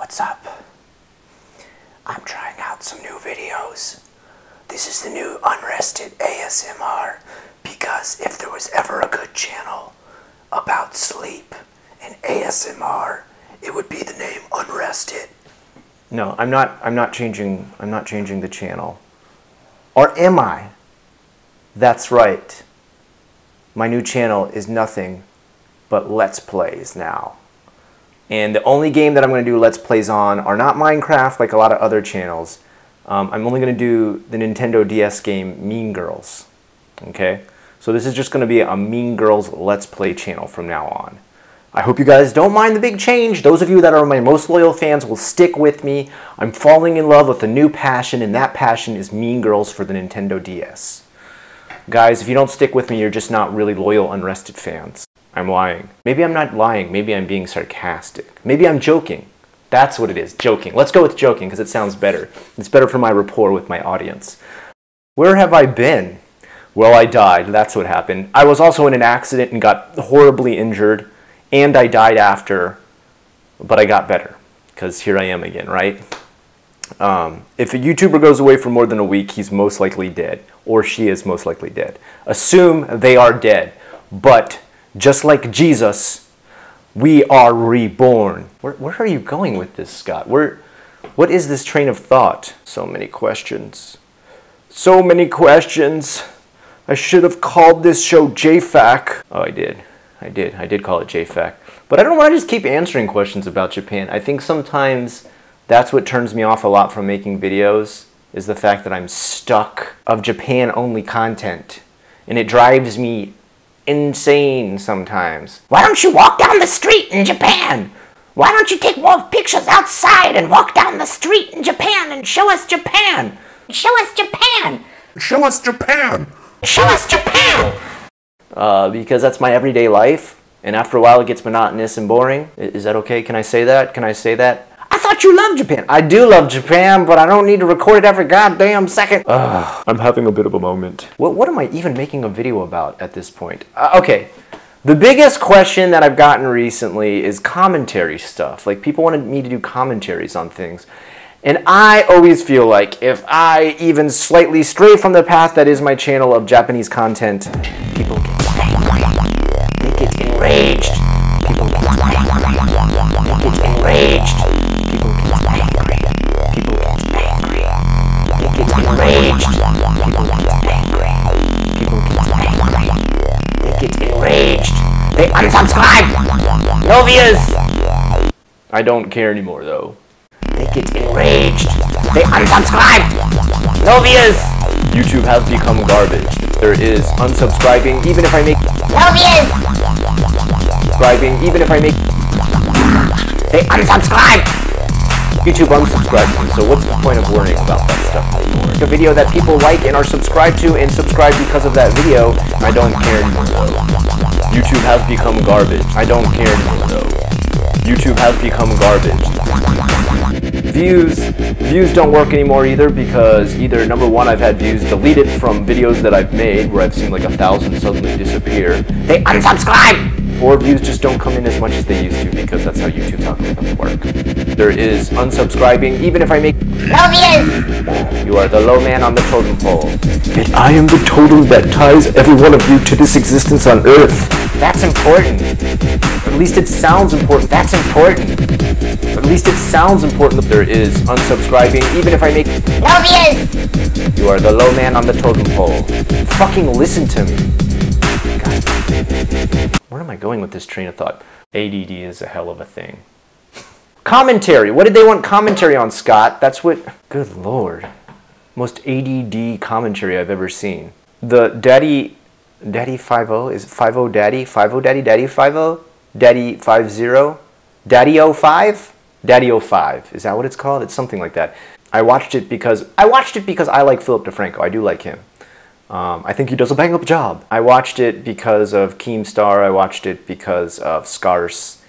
What's up? I'm trying out some new videos. This is the new Unrested ASMR, because if there was ever a good channel about sleep and ASMR, it would be the name Unrested. No, I'm not changing the channel. Or am I? That's right. My new channel is nothing but Let's Plays now. And the only game that I'm going to do Let's Plays on are not Minecraft like a lot of other channels. I'm only going to do the Nintendo DS game Mean Girls. Okay? So this is just going to be a Mean Girls Let's Play channel from now on. I hope you guys don't mind the big change. Those of you that are my most loyal fans will stick with me. I'm falling in love with a new passion, and that passion is Mean Girls for the Nintendo DS. Guys, if you don't stick with me, you're just not really loyal, Unrested fans. I'm lying. Maybe I'm not lying. Maybe I'm being sarcastic. Maybe I'm joking. That's what it is, joking. Let's go with joking because it sounds better. It's better for my rapport with my audience. Where have I been? Well, I died. That's what happened. I was also in an accident and got horribly injured, and I died after, but I got better because here I am again, right? If a YouTuber goes away for more than a week, he's most likely dead, or she is most likely dead. Assume they are dead, but just like Jesus, we are reborn. Where are you going with this, Scott? What is this train of thought? So many questions. So many questions. I should have called this show JFAC. Oh, I did. I did call it JFAC. But I don't want to just keep answering questions about Japan. I think sometimes that's what turns me off a lot from making videos, is the fact that I'm stuck of Japan-only content. And it drives me insane sometimes. Why don't you walk down the street in Japan? Why don't you take more pictures outside and walk down the street in Japan and show us Japan? Show us Japan! Show us Japan! Show us Japan! Because that's my everyday life, and after a while it gets monotonous and boring. Is that okay? Can I say that? Can I say that? I thought you loved Japan. I do love Japan, but I don't need to record it every goddamn second. I'm having a bit of a moment. What am I even making a video about at this point? Okay, the biggest question that I've gotten recently is commentary stuff. Like, people wanted me to do commentaries on things. And I always feel like if I even slightly stray from the path that is my channel of Japanese content, people get enraged. People get enraged. People get angry. People get angry. They get enraged. People get angry. People get angry. They get enraged. They unsubscribe. No views. I don't care anymore though. They get enraged. They unsubscribe. No views. YouTube has become garbage. There is unsubscribing even if I make no views. Subscribing even if I make they unsubscribe. YouTube unsubscribes me, so what's the point of worrying about that stuff anymore? A video that people like and are subscribed to and subscribe because of that video, I don't care anymore though. YouTube has become garbage. I don't care anymore though. YouTube has become garbage. Views don't work anymore either, because either number one, I've had views deleted from videos that I've made where I've seen like 1,000 suddenly disappear. They unsubscribe! Or views just don't come in as much as they used to, because that's how YouTube's algorithms work. There is unsubscribing even if I make no views! You are the low man on the totem pole. Yet I am the totem that ties every one of you to this existence on Earth. That's important. At least it sounds important. That's important. At least it sounds important. There is unsubscribing even if I make no views! You are the low man on the totem pole. Fucking listen to me. God. Where am I going with this train of thought? ADD is a hell of a thing. Commentary. What did they want commentary on, Scott? That's what... Good lord. Most ADD commentary I've ever seen. The Daddy 5-0? Is it 5-0 Daddy? 5-0 Daddy? Daddy 5-0? Daddy 5-0? Daddy 05? Daddy 05. Is that what it's called? It's something like that. I watched it because I like Philip DeFranco. I do like him. I think he does a bang-up job. I watched it because of Keemstar. I watched it because of Scars.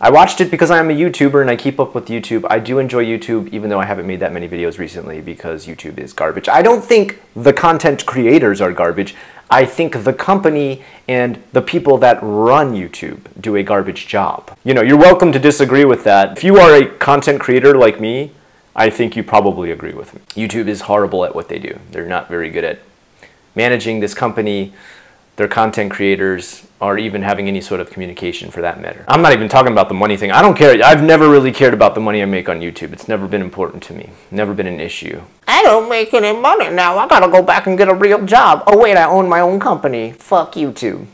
I watched it because I am a YouTuber and I keep up with YouTube. I do enjoy YouTube, even though I haven't made that many videos recently because YouTube is garbage. I don't think the content creators are garbage. I think the company and the people that run YouTube do a garbage job. You know, you're welcome to disagree with that. If you are a content creator like me, I think you probably agree with me. YouTube is horrible at what they do. They're not very good at managing this company, their content creators, or even having any sort of communication for that matter. I'm not even talking about the money thing. I don't care. I've never really cared about the money I make on YouTube. It's never been important to me. Never been an issue. I don't make any money now. I gotta go back and get a real job. Oh wait, I own my own company. Fuck YouTube.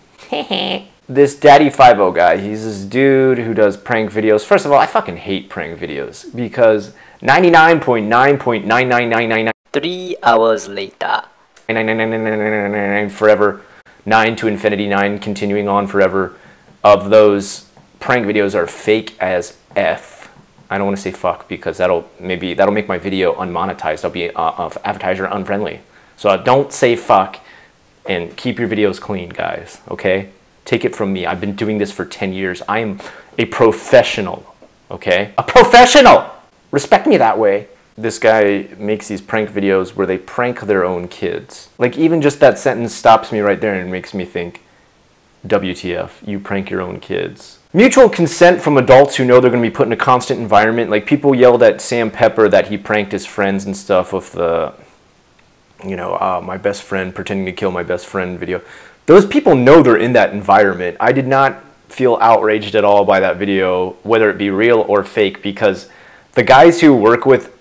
This Daddy50 guy, he's this dude who does prank videos. First of all, I fucking hate prank videos because 99.9.99999 3 hours later. Forever, 9 to infinity, 9 continuing on forever, of those prank videos are fake as F. I don't want to say fuck because that'll make my video unmonetized. I'll be advertiser unfriendly. So don't say fuck and keep your videos clean, guys, okay? Take it from me. I've been doing this for 10 years. I am a professional, okay? A professional! Respect me that way. This guy makes these prank videos where they prank their own kids. Like, even just that sentence stops me right there and makes me think, WTF, you prank your own kids. Mutual consent from adults who know they're going to be put in a constant environment. Like, people yelled at Sam Pepper that he pranked his friends and stuff with the, you know, my best friend pretending to kill my best friend video. Those people know they're in that environment. I did not feel outraged at all by that video, whether it be real or fake, because the guys who work with,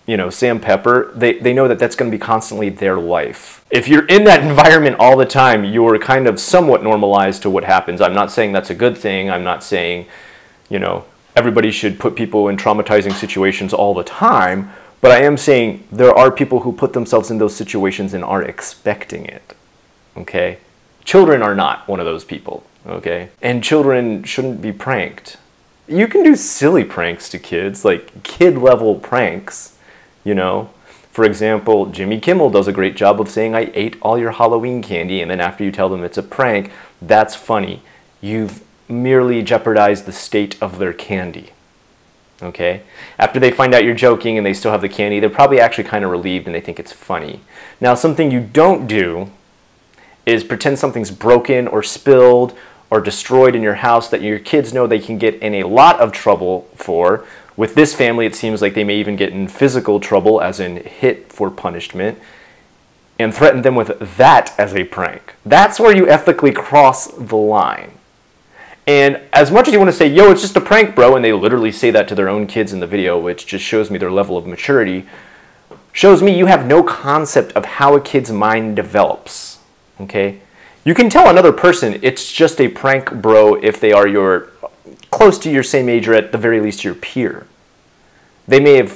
you know, Sam Pepper, they know that that's going to be constantly their life. If you're in that environment all the time, you're kind of somewhat normalized to what happens. I'm not saying that's a good thing. I'm not saying, you know, everybody should put people in traumatizing situations all the time. But I am saying there are people who put themselves in those situations and are expecting it. Okay? Children are not one of those people. Okay? And children shouldn't be pranked. You can do silly pranks to kids, like kid-level pranks. You know, for example, Jimmy Kimmel does a great job of saying, I ate all your Halloween candy, and then after you tell them it's a prank, that's funny. You've merely jeopardized the state of their candy. Okay? After they find out you're joking and they still have the candy, they're probably actually kind of relieved and they think it's funny. Now, something you don't do is pretend something's broken or spilled or destroyed in your house that your kids know they can get in a lot of trouble for. With this family, it seems like they may even get in physical trouble, as in hit for punishment, and threaten them with that as a prank. That's where you ethically cross the line. And as much as you want to say, yo, it's just a prank, bro, and they literally say that to their own kids in the video, which just shows me their level of maturity, shows me you have no concept of how a kid's mind develops, okay? You can tell another person it's just a prank, bro, if they are close to your same age or at the very least your peer. They may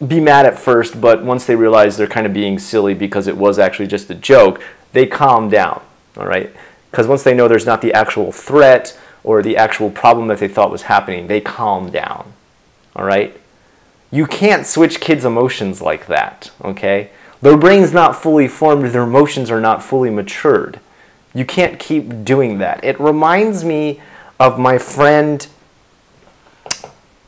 be mad at first, but once they realize they're kind of being silly because it was actually just a joke, they calm down, all right? Because once they know there's not the actual threat or the actual problem that they thought was happening, they calm down, all right? You can't switch kids' emotions like that, okay? Their brain's not fully formed, their emotions are not fully matured. You can't keep doing that. It reminds me of my friend,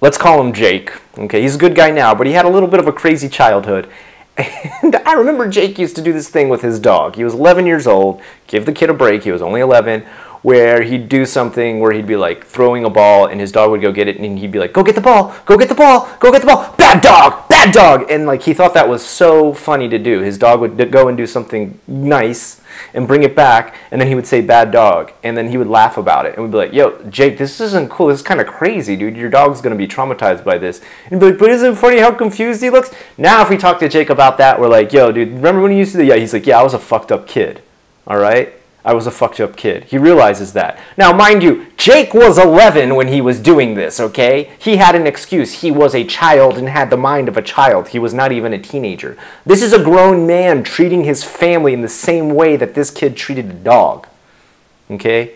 let's call him Jake. Okay, he's a good guy now, but he had a little bit of a crazy childhood. And I remember Jake used to do this thing with his dog. He was 11 years old, give the kid a break, he was only 11, where he'd do something where he'd be like throwing a ball and his dog would go get it and he'd be like, go get the ball, go get the ball, go get the ball, bad dog, bad dog. And like he thought that was so funny to do. His dog would go and do something nice and bring it back, and then he would say bad dog, and then he would laugh about it and we'd be like, yo, Jake, this isn't cool, this is kind of crazy, dude, your dog's gonna be traumatized by this. And he'd be like, but isn't it funny how confused he looks? Now if we talk to Jake about that, we're like, yo, dude, remember when you used to do that? Yeah, he's like, yeah, I was a fucked up kid, all right? I was a fucked up kid. He realizes that. Now, mind you, Jake was 11 when he was doing this, okay? He had an excuse. He was a child and had the mind of a child. He was not even a teenager. This is a grown man treating his family in the same way that this kid treated a dog, okay?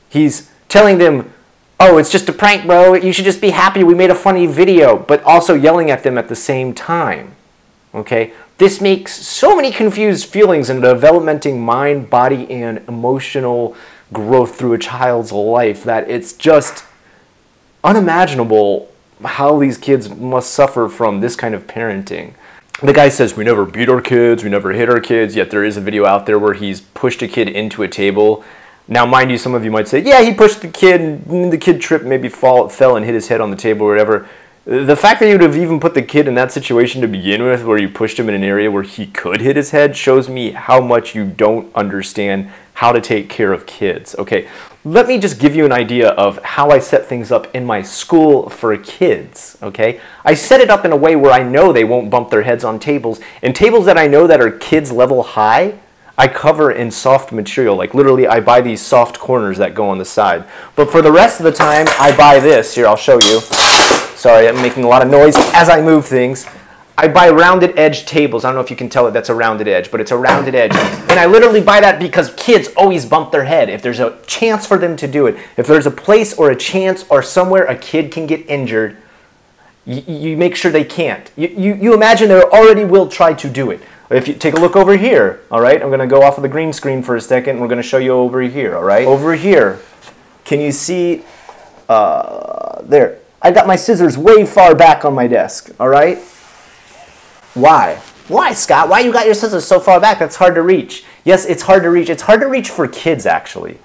He's telling them, oh, it's just a prank, bro. You should just be happy we made a funny video, but also yelling at them at the same time, okay? This makes so many confused feelings in the developmental mind, body, and emotional growth through a child's life that it's just unimaginable how these kids must suffer from this kind of parenting. The guy says, we never beat our kids, we never hit our kids, yet there is a video out there where he's pushed a kid into a table. Now, mind you, some of you might say, yeah, he pushed the kid, and the kid tripped, maybe fell and hit his head on the table or whatever. The fact that you would have even put the kid in that situation to begin with, where you pushed him in an area where he could hit his head, shows me how much you don't understand how to take care of kids. Okay, let me just give you an idea of how I set things up in my school for kids. Okay, I set it up in a way where I know they won't bump their heads on tables, and tables that I know that are kids level high, I cover in soft material. Like literally I buy these soft corners that go on the side. But for the rest of the time, I buy this. Here, I'll show you. Sorry, I'm making a lot of noise as I move things. I buy rounded edge tables. I don't know if you can tell it, that's a rounded edge, but it's a rounded edge. And I literally buy that because kids always bump their head. If there's a chance for them to do it, if there's a place or a chance or somewhere a kid can get injured, you make sure they can't. You imagine they already will try to do it. If you take a look over here, all right? I'm going to go off of the green screen for a second, and we're going to show you over here, all right? Over here, can you see, there. I got my scissors way far back on my desk, all right? Why? Why, Scott? Why you got your scissors so far back? That's hard to reach. Yes, it's hard to reach. It's hard to reach for kids, actually.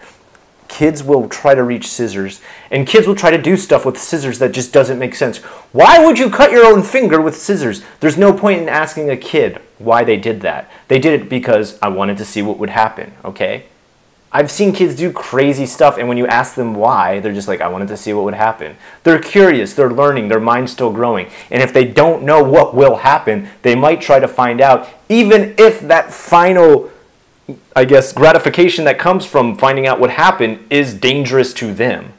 Kids will try to reach scissors, and kids will try to do stuff with scissors that just doesn't make sense. Why would you cut your own finger with scissors? There's no point in asking a kid why they did that. They did it because I wanted to see what would happen, okay? I've seen kids do crazy stuff, and when you ask them why, they're just like, I wanted to see what would happen. They're curious, they're learning, their mind's still growing. And if they don't know what will happen, they might try to find out, even if that final, I guess, gratification that comes from finding out what happened is dangerous to them.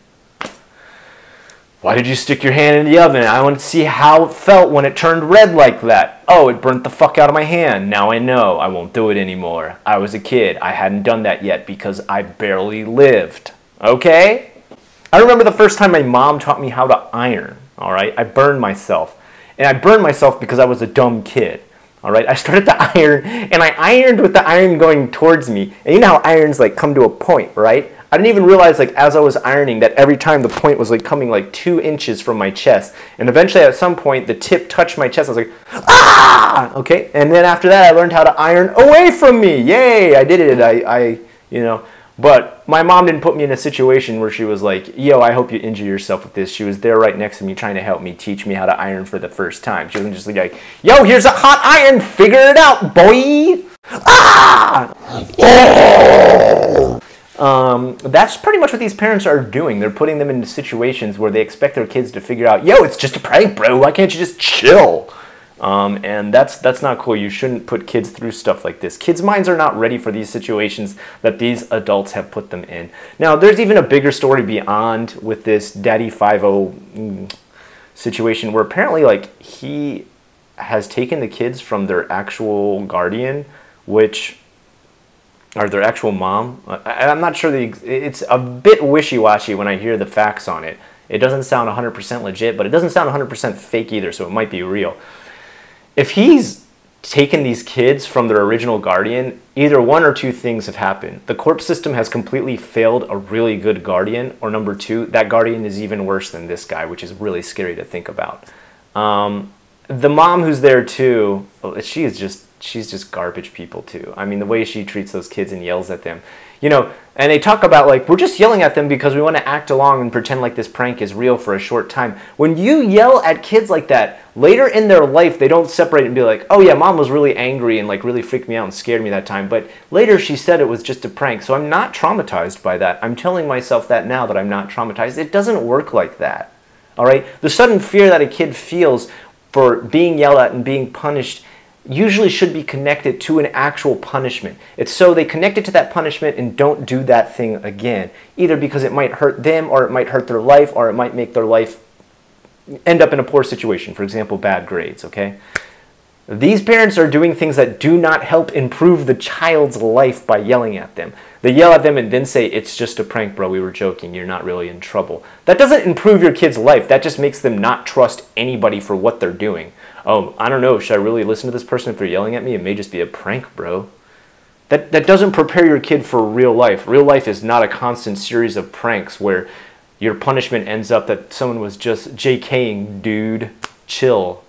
Why did you stick your hand in the oven? I want to see how it felt when it turned red like that. Oh, it burnt the fuck out of my hand. Now I know. I won't do it anymore. I was a kid. I hadn't done that yet because I barely lived. Okay? I remember the first time my mom taught me how to iron. All right? I burned myself. And I burned myself because I was a dumb kid. All right? I started to iron, and I ironed with the iron going towards me. And you know how irons like come to a point, right? I didn't even realize, like, as I was ironing, that every time the point was like coming like 2 inches from my chest. And eventually at some point the tip touched my chest. I was like, ah! Okay, and then after that I learned how to iron away from me. Yay, I did it. You know, but my mom didn't put me in a situation where she was like, yo, I hope you injure yourself with this. She was there right next to me trying to help me, teach me how to iron for the first time. She wasn't just like, yo, here's a hot iron, figure it out, boy. Ah! That's pretty much what these parents are doing. They're putting them into situations where they expect their kids to figure out, yo, it's just a prank, bro. Why can't you just chill? And that's not cool. You shouldn't put kids through stuff like this. Kids' minds are not ready for these situations that these adults have put them in. Now, there's even a bigger story beyond with this Daddy 5-0 situation where apparently, like, he has taken the kids from their actual guardian, which... or their actual mom. I'm not sure, it's a bit wishy-washy when I hear the facts on it. It doesn't sound 100% legit, but it doesn't sound 100% fake either, so it might be real. If he's taken these kids from their original guardian, either one or two things have happened. The court system has completely failed a really good guardian, or number two, that guardian is even worse than this guy, which is really scary to think about. The mom who's there too, she's just garbage people too. I mean, the way she treats those kids and yells at them, you know, and they talk about like, we're just yelling at them because we want to act along and pretend like this prank is real for a short time. When you yell at kids like that, later in their life, they don't separate and be like, oh yeah, mom was really angry and like really freaked me out and scared me that time. But later she said it was just a prank. So I'm not traumatized by that. I'm telling myself that now that I'm not traumatized. It doesn't work like that. All right. The sudden fear that a kid feels for being yelled at and being punished usually should be connected to an actual punishment. It's so they connect it to that punishment and don't do that thing again, either because it might hurt them or it might hurt their life or it might make their life end up in a poor situation, for example, bad grades, okay? These parents are doing things that do not help improve the child's life by yelling at them. They yell at them and then say, it's just a prank, bro, we were joking, you're not really in trouble. That doesn't improve your kid's life. That just makes them not trust anybody for what they're doing. Oh, I don't know, should I really listen to this person if they're yelling at me? It may just be a prank, bro. That doesn't prepare your kid for real life. Real life is not a constant series of pranks where your punishment ends up that someone was just JKing, dude. Chill.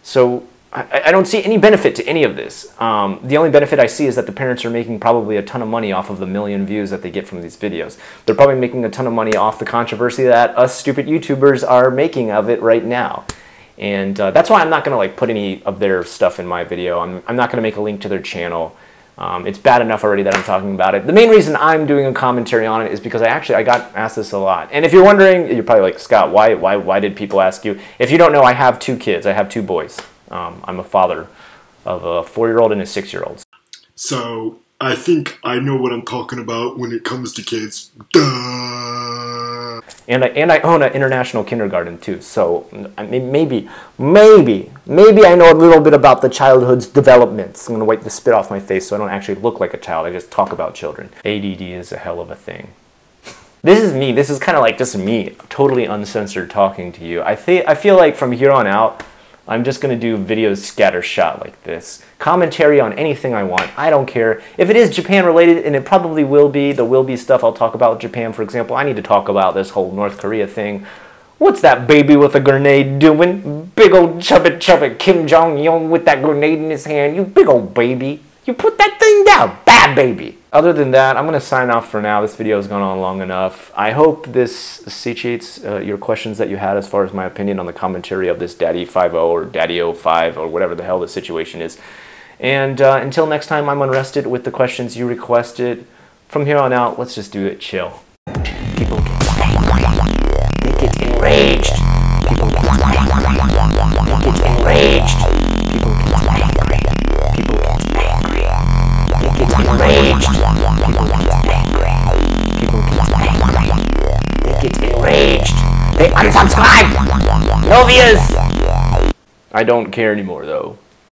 So I don't see any benefit to any of this. The only benefit I see is that the parents are making probably a ton of money off of the million views that they get from these videos. They're probably making a ton of money off the controversy that us stupid YouTubers are making of it right now. And that's why I'm not going to like put any of their stuff in my video. I'm not going to make a link to their channel. It's bad enough already that I'm talking about it. The main reason I'm doing a commentary on it is because I got asked this a lot. And if you're wondering, you're probably like, Scott, why did people ask you? If you don't know, I have 2 kids. I have 2 boys. I'm a father of a 4-year-old and a 6-year-old. So I think I know what I'm talking about when it comes to kids. Duh. And I own an international kindergarten too. So maybe I know a little bit about the childhood's developments. I'm gonna wipe the spit off my face so I don't actually look like a child. I just talk about children. ADD is a hell of a thing. This is me. This is kind of like just me, totally uncensored talking to you. I feel like from here on out, I'm just going to do videos scattershot like this. Commentary on anything I want. I don't care. If it is Japan related, and it probably will be, there will be stuff I'll talk about Japan, for example. I need to talk about this whole North Korea thing. What's that baby with a grenade doing? Big old chubby Kim Jong-un with that grenade in his hand. You big old baby. You put that thing down. Bad baby. Other than that, I'm going to sign off for now. This video has gone on long enough. I hope this satiates your questions that you had as far as my opinion on the commentary of this Daddy 5.0 or Daddy 05 or whatever the hell the situation is. And until next time, I'm Unrested with the questions you requested. From here on out, let's just do it chill. People get enraged. People get enraged. People get angry. People get angry. They get enraged. People get angry. People get angry. They get enraged. They unsubscribe. No views. I don't care anymore though.